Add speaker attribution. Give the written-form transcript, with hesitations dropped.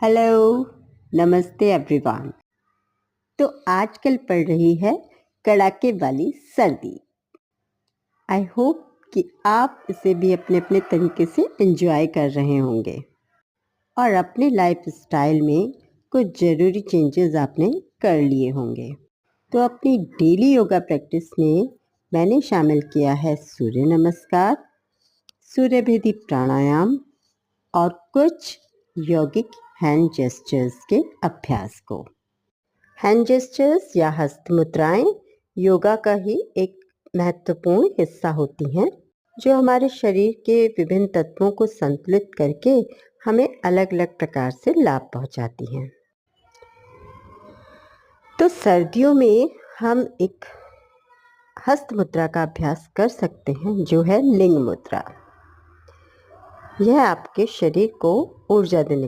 Speaker 1: Hello, नमस्ते everyone. तो आजकल पड़ रही है कड़ाके वाली सर्दी। आई होप कि आप इसे भी अपने अपने तरीके से एंजॉय कर रहे होंगे और अपने लाइफ स्टाइल में कुछ ज़रूरी चेंजेस आपने कर लिए होंगे। तो अपनी डेली योगा प्रैक्टिस में मैंने शामिल किया है सूर्य नमस्कार, सूर्य भेदी प्राणायाम और कुछ यौगिक हैंड जेस्चर्स के अभ्यास को। हैंड जेस्चर्स या हस्त मुद्राएं योगा का ही एक महत्वपूर्ण हिस्सा होती हैं, जो हमारे शरीर के विभिन्न तत्वों को संतुलित करके हमें अलग अलग प्रकार से लाभ पहुंचाती हैं। तो सर्दियों में हम एक हस्त मुद्रा का अभ्यास कर सकते हैं, जो है लिंग मुद्रा। यह आपके शरीर को ऊर्जा देने